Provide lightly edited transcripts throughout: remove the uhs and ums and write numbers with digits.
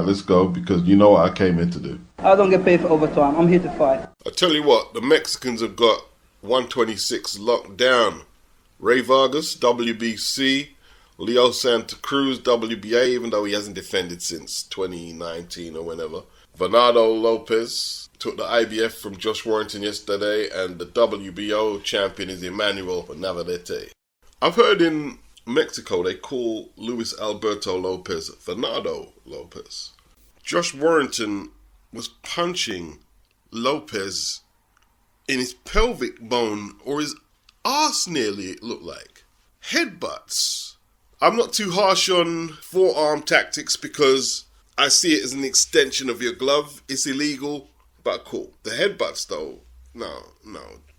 let's go, because you know what I came here to do. I don't get paid for overtime. I'm here to fight. I tell you what, the Mexicans have got 126 locked down. Ray Vargas, WBC. Leo Santa Cruz, WBA, even though he hasn't defended since 2019 or whenever. Venado Lopez took the IBF from Josh Warrington yesterday, and the WBO champion is Emmanuel Navarrete. I've heard in Mexico they call Luis Alberto Lopez Venado Lopez. Josh Warrington was punching Lopez in his pelvic bone, or his arse nearly, it looked like. Headbutts. I'm not too harsh on forearm tactics because I see it as an extension of your glove. It's illegal, but cool. The headbutts though, no.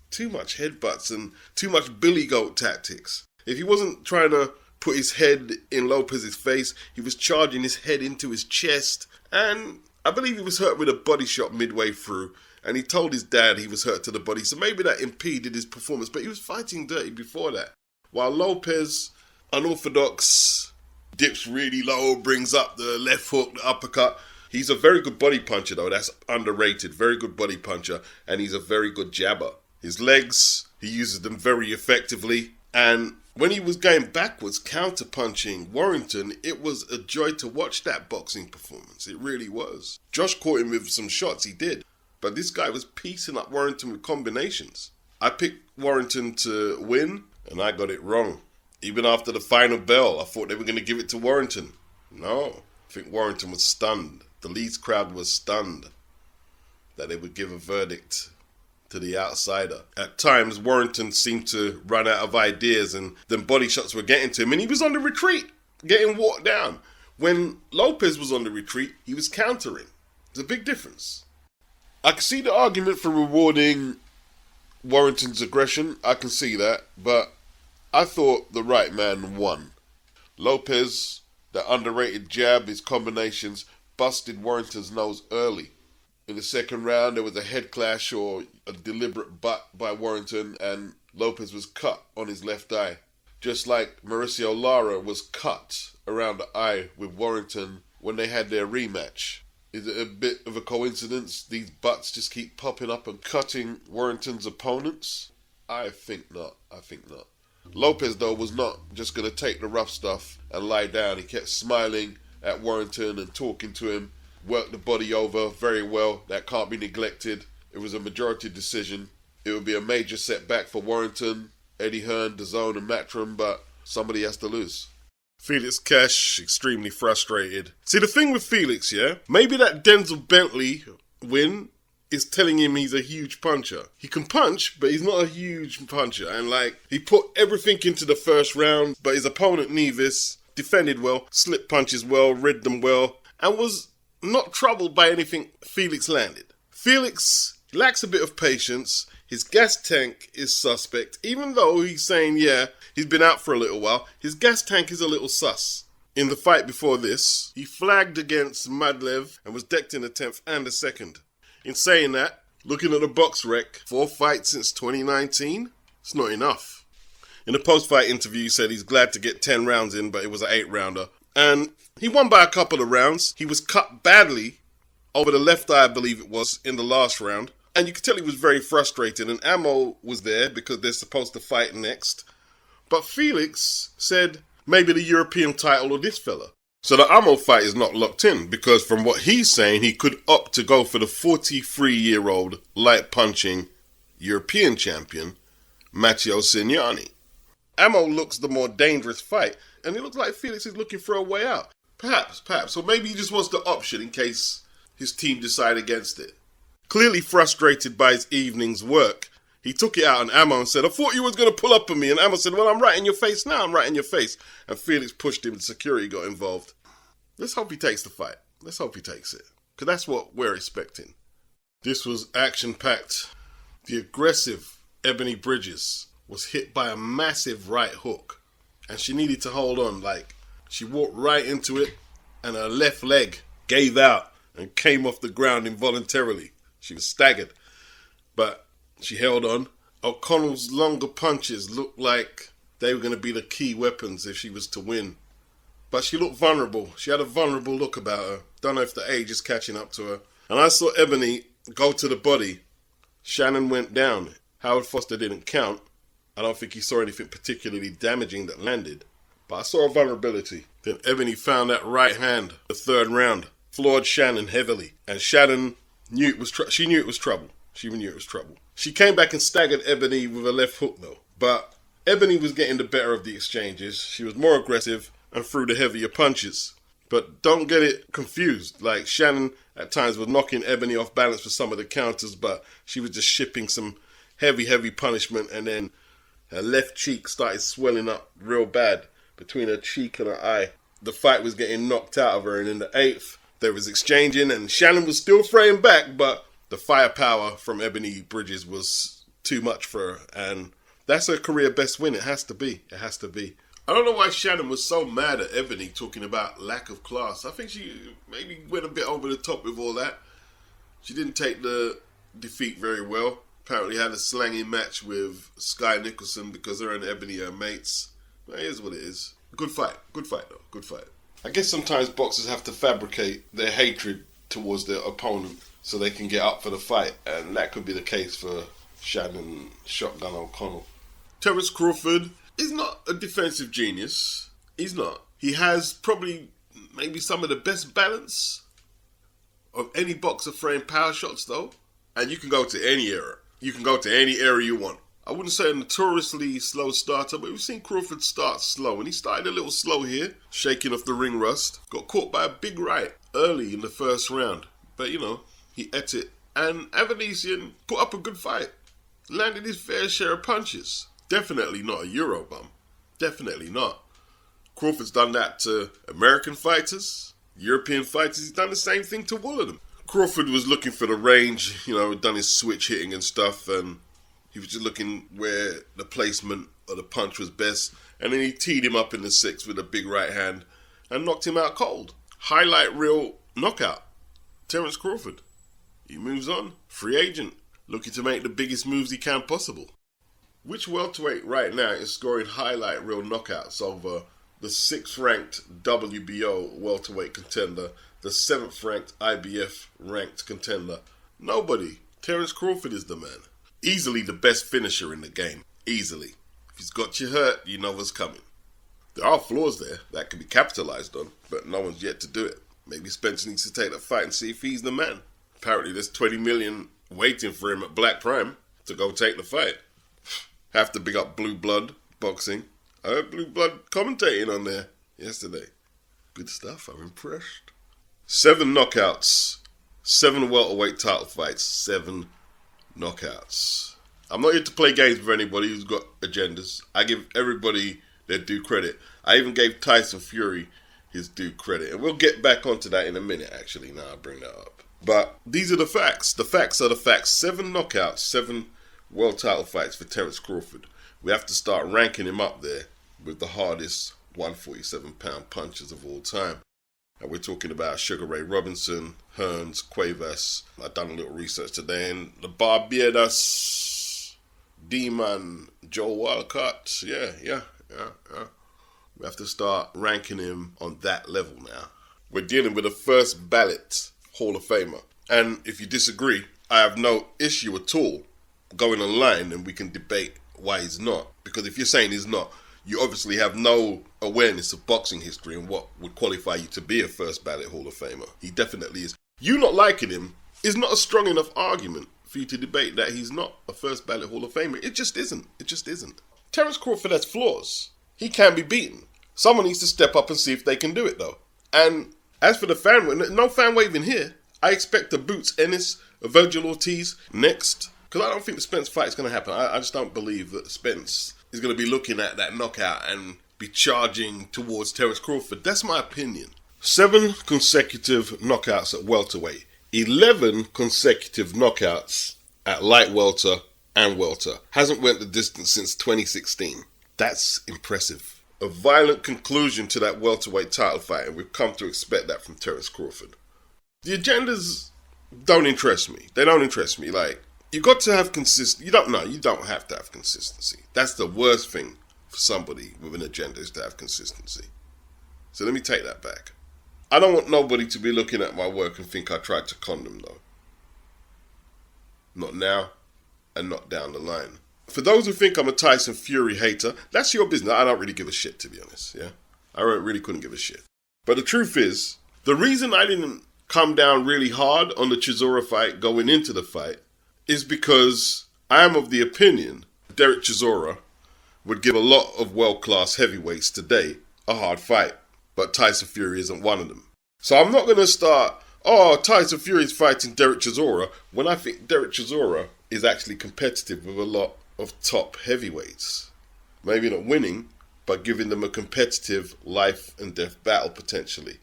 Too much headbutts and too much billy goat tactics. If he wasn't trying to put his head in Lopez's face, he was charging his head into his chest. And I believe he was hurt with a body shot midway through. And he told his dad he was hurt to the body. So maybe that impeded his performance. But he was fighting dirty before that. While Lopez, unorthodox, dips really low, brings up the left hook, the uppercut. He's a very good body puncher though. That's underrated. Very good body puncher. And he's a very good jabber. His legs, he uses them very effectively. And when he was going backwards, counter-punching Warrington, it was a joy to watch that boxing performance. It really was. Josh caught him with some shots, he did. But this guy was piecing up Warrington with combinations. I picked Warrington to win, and I got it wrong. Even after the final bell, I thought they were going to give it to Warrington. No, I think Warrington was stunned. The Leeds crowd was stunned that they would give a verdict to the outsider. At times, Warrington seemed to run out of ideas, and then body shots were getting to him, and he was on the retreat, getting walked down. When Lopez was on the retreat, he was countering. There's a big difference. I can see the argument for rewarding Warrington's aggression. I can see that, but I thought the right man won. Lopez, that underrated jab, his combinations, busted Warrington's nose early. In the second round, there was a head clash or a deliberate butt by Warrington, and Lopez was cut on his left eye. Just like Mauricio Lara was cut around the eye with Warrington when they had their rematch. Is it a bit of a coincidence these butts just keep popping up and cutting Warrington's opponents? I think not. Lopez, though, was not just going to take the rough stuff and lie down. He kept smiling at Warrington and talking to him. Worked the body over very well. That can't be neglected. It was a majority decision. It would be a major setback for Warrington, Eddie Hearn, DAZN and Matchroom, but somebody has to lose. Felix Cash, extremely frustrated. See, the thing with Felix, yeah? Maybe that Denzel Bentley win is telling him he's a huge puncher. He can punch, but he's not a huge puncher. And, he put everything into the first round, but his opponent, Nevis, defended well, slip punches well, read them well, and was not troubled by anything Felix landed. Felix lacks a bit of patience. His gas tank is suspect. Even though he's saying, he's been out for a little while, his gas tank is a little sus. In the fight before this, he flagged against Madlev and was decked in the 10th and the 2nd. In saying that, looking at the box rec, 4 fights since 2019, it's not enough. In the post-fight interview, he said he's glad to get 10 rounds in, but it was an 8-rounder. And he won by a couple of rounds. He was cut badly over the left eye, I believe it was, in the last round. And you could tell he was very frustrated. And Ammo was there because they're supposed to fight next. But Felix said maybe the European title or this fella. So the Ammo fight is not locked in because from what he's saying, he could opt to go for the 43-year-old light punching European champion, Matteo Signani. Ammo looks the more dangerous fight. And it looks like Felix is looking for a way out. Perhaps. Or maybe he just wants the option in case his team decide against it. Clearly frustrated by his evening's work, he took it out on Ammo and said, I thought you was going to pull up on me. And Ammo said, well, I'm right in your face now. I'm right in your face. And Felix pushed him and security got involved. Let's hope he takes the fight. Let's hope he takes it. Because that's what we're expecting. This was action-packed. The aggressive Ebony Bridges was hit by a massive right hook. And she needed to hold on. She walked right into it and her left leg gave out and came off the ground involuntarily. She was staggered. But she held on. O'Connell's longer punches looked like they were going to be the key weapons if she was to win. but she looked vulnerable. She had a vulnerable look about her. Don't know if the age is catching up to her. And I saw Ebanie go to the body. Shannon went down. Howard Foster didn't count. I don't think he saw anything particularly damaging that landed. But I saw a vulnerability. Then Ebanie found that right hand, the third round, floored Shannon heavily. And Shannon knew it was she knew it was trouble. She knew it was trouble. She came back and staggered Ebanie with a left hook though. But Ebanie was getting the better of the exchanges. She was more aggressive and threw the heavier punches. But don't get it confused. Like, Shannon at times was knocking Ebanie off balance for some of the counters, but she was just shipping some heavy punishment, and then her left cheek started swelling up real bad between her cheek and her eye. The fight was getting knocked out of her, and in the 8th, there was exchanging, and Shannon was still fraying back, but the firepower from Ebanie Bridges was too much for her, and that's her career best win. It has to be. It has to be. I don't know why Shannon was so mad at Ebanie talking about lack of class. I think she maybe went a bit over the top with all that. She didn't take the defeat very well. Apparently had a slanging match with Sky Nicholson because her and Ebanie are mates. But it is what it is. Good fight. Good fight though. Good fight. I guess sometimes boxers have to fabricate their hatred towards their opponent so they can get up for the fight. And that could be the case for Shannon Shotgun O'Connell. Terence Crawford is not a defensive genius. He's not. He has probably maybe some of the best balance of any boxer throwing power shots though. And you can go to any era. You can go to any era you want. I wouldn't say a notoriously slow starter, but we've seen Crawford start slow. And he started a little slow here, shaking off the ring rust. Got caught by a big right early in the first round. But, you know, he ate it. And AVANESYAN put up a good fight. Landed his fair share of punches. Definitely not a Euro bum. Definitely not. Crawford's done that to American fighters, European fighters. He's done the same thing to all of them. Crawford was looking for the range, you know, done his switch hitting and stuff, and he was just looking where the placement of the punch was best. And then he teed him up in the 6th with a big right hand and knocked him out cold. Highlight reel knockout. Terence Crawford. He moves on. Free agent. Looking to make the biggest moves he can possible. Which welterweight right now is scoring highlight reel knockouts over the 6th ranked WBO welterweight contender, the 7th ranked IBF ranked contender? Nobody. Terence Crawford is the man. Easily the best finisher in the game. Easily. If he's got you hurt, you know what's coming. There are flaws there that can be capitalized on, but no one's yet to do it. Maybe Spencer needs to take that fight and see if he's the man. Apparently there's 20 million waiting for him at Black Prime to go take the fight. Have to big up Blue Blood Boxing. I heard Blue Blood commentating on there yesterday. Good stuff, I'm impressed. 7 knockouts. 7 welterweight title fights. 7 knockouts. I'm not here to play games with anybody who's got agendas. I give everybody their due credit. I even gave Tyson Fury his due credit. And we'll get back onto that in a minute, actually, now I bring that up. But these are the facts. The facts are the facts. 7 knockouts, 7 world title fights for Terence Crawford. We have to start ranking him up there with the hardest 147-pound punchers of all time. And we're talking about Sugar Ray Robinson, Hearns, Cuevas. I've done a little research today, and the Barbados, D-Man, Joe Walcott. Yeah. We have to start ranking him on that level now. We're dealing with a first ballot Hall of Famer. And if you disagree, I have no issue at all going online and we can debate why he's not. Because if you're saying he's not, you obviously have no awareness of boxing history and what would qualify you to be a first ballot Hall of Famer. He definitely is. You not liking him is not a strong enough argument for you to debate that he's not a first ballot Hall of Famer. It just isn't. It just isn't. Terence Crawford has flaws. He can be beaten. Someone needs to step up and see if they can do it though. And as for the fan, no fan waving here. I expect a Boots Ennis, a Virgil Ortiz next. Because I don't think the Spence fight is going to happen. I just don't believe that Spence is going to be looking at that knockout and be charging towards Terence Crawford. That's my opinion. 7 consecutive knockouts at welterweight. 11 consecutive knockouts at light welter and welter. Hasn't went the distance since 2016. That's impressive. A violent conclusion to that welterweight title fight, and we've come to expect that from Terence Crawford. The agendas don't interest me. They don't interest me. Like, you got to have consistency. You don't have to have consistency. That's the worst thing for somebody with an agenda, is to have consistency. So let me take that back. I don't want nobody to be looking at my work and think I tried to con them, though. Not now, and not down the line. For those who think I'm a Tyson Fury hater, that's your business. I don't really give a shit, to be honest, yeah? I really couldn't give a shit. But the truth is, the reason I didn't come down really hard on the Chisora fight going into the fight is because I am of the opinion Derek Chisora would give a lot of world-class heavyweights today a hard fight. But Tyson Fury isn't one of them. So I'm not going to start, Tyson Fury's fighting Derek Chisora, when I think Derek Chisora is actually competitive with a lot of top heavyweights. Maybe not winning, but giving them a competitive life and death battle potentially.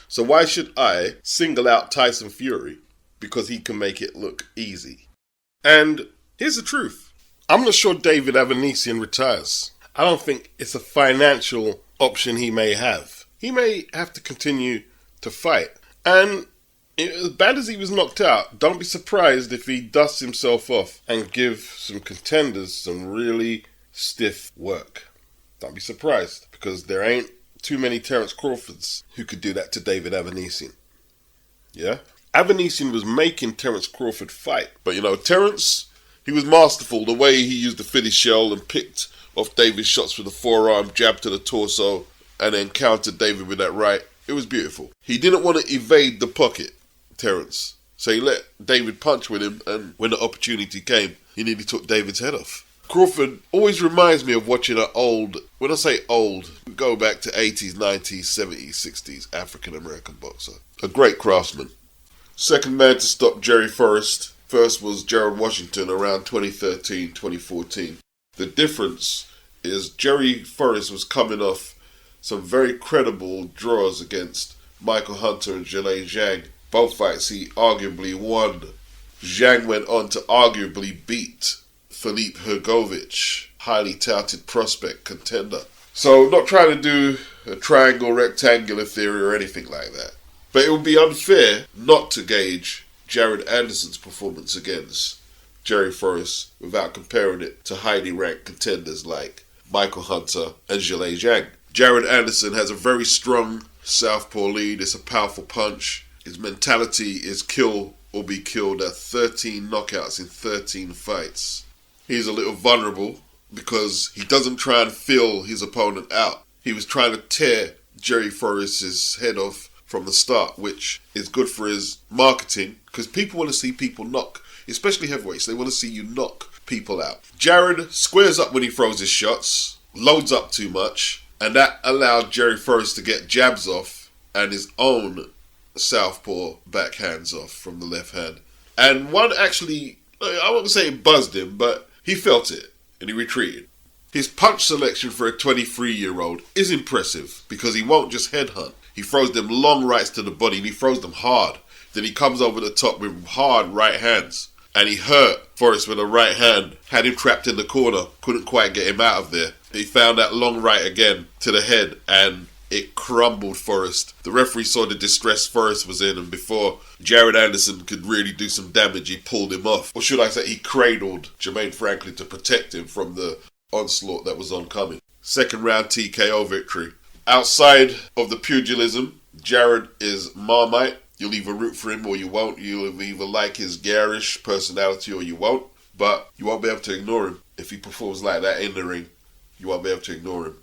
So why should I single out Tyson Fury because he can make it look easy? And here's the truth. I'm not sure David Avanesian retires. I don't think it's a financial option he may have. He may have to continue to fight. And as bad as he was knocked out, don't be surprised if he dusts himself off and give some contenders some really stiff work. Don't be surprised, because there ain't too many Terence Crawfords who could do that to David Avanesian. Yeah? Avanesian was making Terence Crawford fight. But Terence, he was masterful. The way he used the Philly shell and picked off David's shots with a forearm, jab to the torso, and then countered David with that right. It was beautiful. He didn't want to evade the pocket, Terence. So he let David punch with him, and when the opportunity came, he nearly took David's head off. Crawford always reminds me of watching an old, when I say old, go back to 80s, 90s, 70s, 60s African-American boxer. A great craftsman. Second man to stop Jerry Forrest. First was Gerald Washington around 2013, 2014. The difference is Jerry Forrest was coming off some very credible draws against Michael Hunter and Zhilei Zhang. Both fights he arguably won. Zhang went on to arguably beat Filip Hrgovic, highly touted prospect contender. So not trying to do a triangle rectangular theory or anything like that. But it would be unfair not to gauge Jared Anderson's performance against Jerry Forrest without comparing it to highly ranked contenders like Michael Hunter and Zhilei Zhang. Jared Anderson has a very strong southpaw lead. It's a powerful punch. His mentality is kill or be killed at 13 knockouts in 13 fights. He's a little vulnerable because he doesn't try and feel his opponent out. He was trying to tear Jerry Forrest's head off from the start, which is good for his marketing because people want to see people knock, especially heavyweights. They want to see you knock people out. Jared squares up when he throws his shots, loads up too much, and that allowed Jerry Forrest to get jabs off and his own southpaw backhands off from the left hand. And one actually, I won't say it buzzed him, but he felt it and he retreated. His punch selection for a 23-year-old is impressive because he won't just headhunt. He throws them long rights to the body and he throws them hard. Then he comes over the top with hard right hands. And he hurt Forrest with a right hand, had him trapped in the corner, couldn't quite get him out of there. He found that long right again to the head and it crumbled Forrest. The referee saw the distress Forrest was in, and before Jared Anderson could really do some damage, he pulled him off. Or should I say he cradled Jermaine Franklin to protect him from the onslaught that was oncoming. Second round TKO victory. Outside of the pugilism, Jared is Marmite. You'll either root for him or you won't. You'll either like his garish personality or you won't. But you won't be able to ignore him. If he performs like that in the ring, you won't be able to ignore him.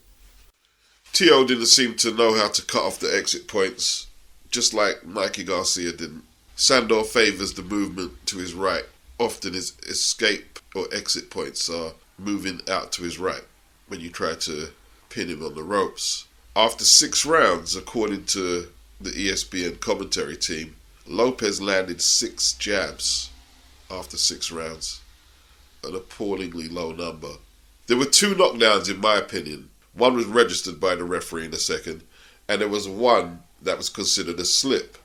Teo didn't seem to know how to cut off the exit points, just like Mikey Garcia didn't. Sandor favours the movement to his right. Often his escape or exit points are moving out to his right when you try to pin him on the ropes. After 6 rounds, according to the ESPN commentary team, Lopez landed 6 jabs after 6 rounds, an appallingly low number. There were 2 knockdowns in my opinion. One was registered by the referee in a second, and there was one that was considered a slip.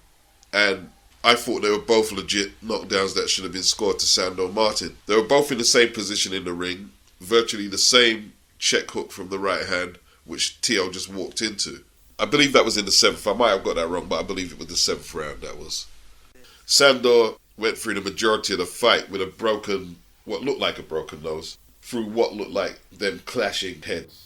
And I thought they were both legit knockdowns that should have been scored to Sandor Martin. They were both in the same position in the ring, virtually the same check hook from the right hand, which Teo just walked into. I believe that was in the 7th. I might have got that wrong, but I believe it was the 7th round that was. Sandor went through the majority of the fight with what looked like a broken nose, through what looked like them clashing heads.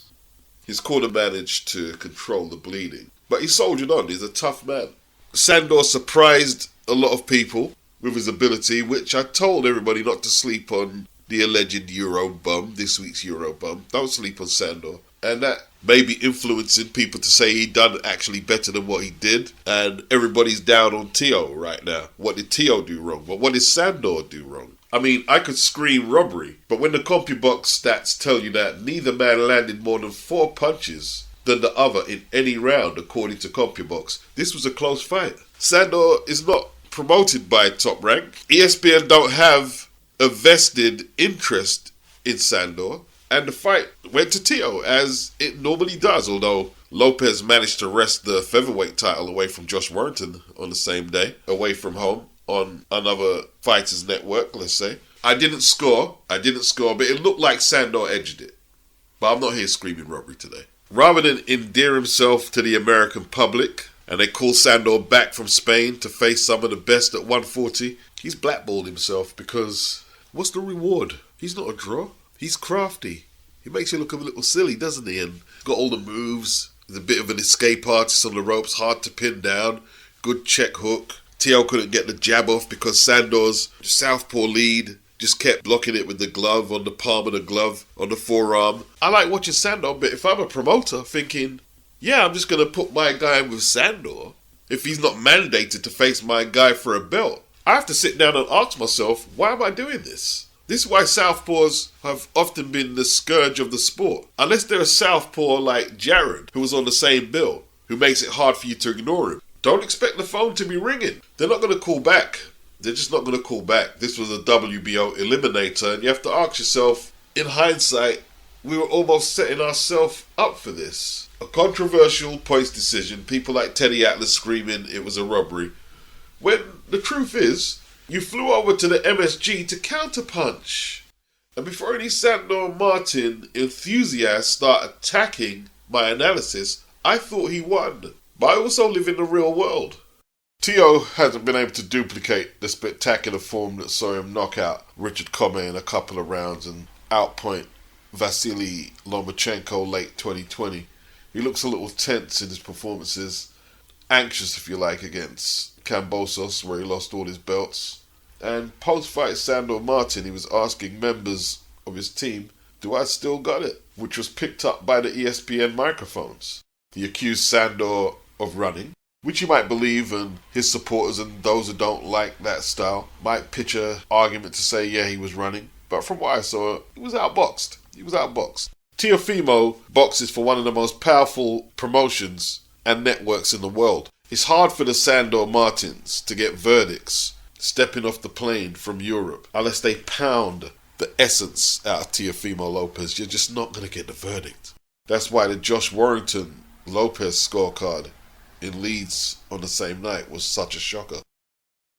His corner managed to control the bleeding. But he soldiered on. He's a tough man. Sandor surprised a lot of people with his ability, which I told everybody not to sleep on the alleged Euro bum, this week's Euro bum. Don't sleep on Sandor. And that may be influencing people to say he done actually better than what he did. And everybody's down on Teo right now. What did Teo do wrong? But what did Sandor do wrong? I mean, I could scream robbery, but when the CompuBox stats tell you that neither man landed more than 4 punches than the other in any round, according to CompuBox, this was a close fight. Sandor is not promoted by Top Rank. ESPN don't have a vested interest in Sandor, and the fight went to Teo, as it normally does, although Lopez managed to wrest the featherweight title away from Josh Warrington on the same day, away from home, on another Fighters Network, let's say. I didn't score, but it looked like Sandor edged it. But I'm not here screaming robbery today. Rather than endear himself to the American public, and they call Sandor back from Spain to face some of the best at 140, he's blackballed himself because what's the reward? He's not a draw. He's crafty. He makes you look a little silly, doesn't he? And got all the moves. He's a bit of an escape artist on the ropes, hard to pin down. Good check hook. Teo couldn't get the jab off because Sandor's southpaw lead just kept blocking it with the glove, on the palm of the glove, on the forearm. I like watching Sandor, but if I'm a promoter thinking, yeah, I'm just going to put my guy with Sandor, if he's not mandated to face my guy for a belt, I have to sit down and ask myself, why am I doing this? This is why southpaws have often been the scourge of the sport. Unless they're a southpaw like Jared, who was on the same bill, who makes it hard for you to ignore him. Don't expect the phone to be ringing. They're not going to call back. They're just not going to call back. This was a WBO eliminator, and you have to ask yourself, in hindsight, we were almost setting ourselves up for this. A controversial points decision, people like Teddy Atlas screaming it was a robbery. When the truth is, you flew over to the MSG to counterpunch. And before any Sandor Martin enthusiasts start attacking my analysis, I thought he won. But I also live in the real world. Teo hasn't been able to duplicate the spectacular form that saw him knock out Richard Commey in a couple of rounds and outpoint Vasily Lomachenko late 2020. He looks a little tense in his performances, anxious if you like, against Kambosos, where he lost all his belts. And post-fight Sandor Martin, he was asking members of his team, do I still got it? Which was picked up by the ESPN microphones. He accused Sandor of running, which you might believe, and his supporters and those who don't like that style might pitch an argument to say, yeah, he was running. But from what I saw, he was outboxed. Teofimo boxes for one of the most powerful promotions and networks in the world. It's hard for the Sandor Martins to get verdicts stepping off the plane from Europe unless they pound the essence out of Teofimo Lopez. You're just not going to get the verdict. That's why the Josh Warrington Lopez scorecard in Leeds on the same night was such a shocker.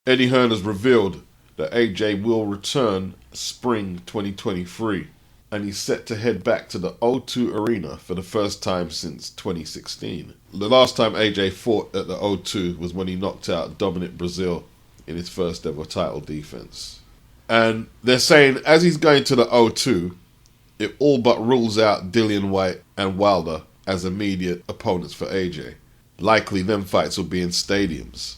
Eddie Hearn has revealed that AJ will return spring 2023, and he's set to head back to the O2 Arena for the first time since 2016. The last time AJ fought at the O2 was when he knocked out Dominic Brazil in his first ever title defense. And they're saying as he's going to the O2, it all but rules out Dillian Whyte and Wilder as immediate opponents for AJ. Likely them fights will be in stadiums.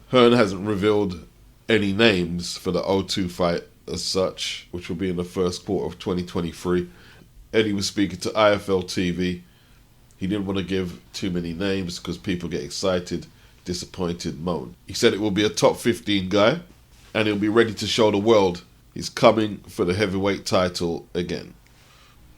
Hearn hasn't revealed any names for the O2 fight as such, which will be in the first quarter of 2023. Eddie was speaking to IFL TV. He didn't want to give too many names because people get excited, disappointed, moan. He said it will be a top 15 guy and he'll be ready to show the world he's coming for the heavyweight title again.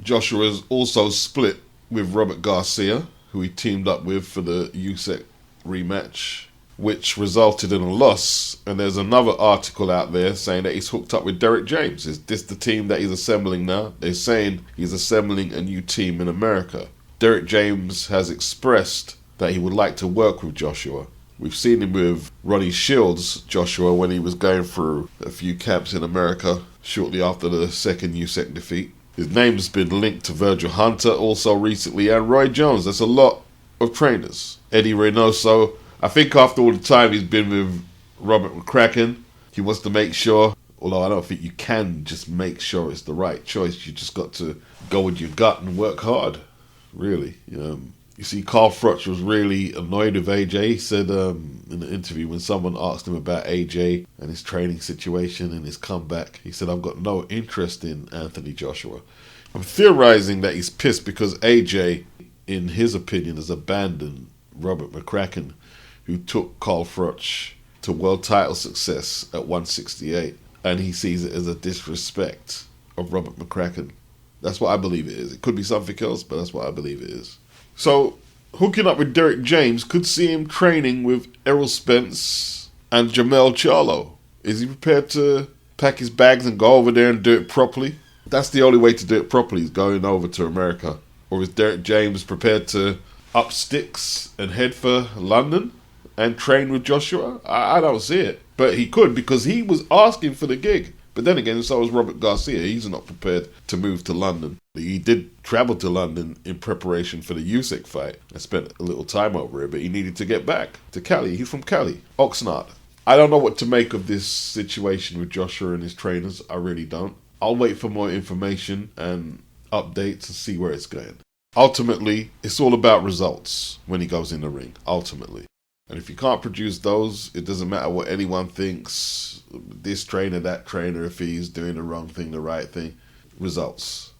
Joshua is also split with Robert Garcia, who he teamed up with for the USEC rematch, which resulted in a loss. And there's another article out there saying that he's hooked up with Derek James. Is this the team that he's assembling now? They're saying he's assembling a new team in America. Derek James has expressed that he would like to work with Joshua. We've seen him with Ronnie Shields, Joshua, when he was going through a few camps in America shortly after the second USEC defeat. His name's been linked to Virgil Hunter also recently, and Roy Jones. That's a lot of trainers. Eddie Reynoso, I think after all the time he's been with Robert McCracken, he wants to make sure, although I don't think you can just make sure it's the right choice. You just got to go with your gut and work hard, really. You see, Carl Froch was really annoyed with AJ. He said in the interview when someone asked him about AJ and his training situation and his comeback, he said, "I've got no interest in Anthony Joshua." I'm theorizing that he's pissed because AJ, in his opinion, has abandoned Robert McCracken, who took Carl Froch to world title success at 168, and he sees it as a disrespect of Robert McCracken. That's what I believe it is. It could be something else, but that's what I believe it is. So, hooking up with Derek James could see him training with Errol Spence and Jamel Charlo. Is he prepared to pack his bags and go over there and do it properly? That's the only way to do it properly, is going over to America. Or is Derek James prepared to up sticks and head for London and train with Joshua? I don't see it. But he could, because he was asking for the gig. But then again, so was Robert Garcia. He's not prepared to move to London. He did travel to London in preparation for the Usyk fight. I spent a little time over it, but he needed to get back to Cali. He's from Cali, Oxnard. I don't know what to make of this situation with Joshua and his trainers. I really don't. I'll wait for more information and updates and see where it's going. Ultimately, it's all about results when he goes in the ring, ultimately. And if you can't produce those, it doesn't matter what anyone thinks, this trainer, that trainer, if he's doing the wrong thing, the right thing. Results.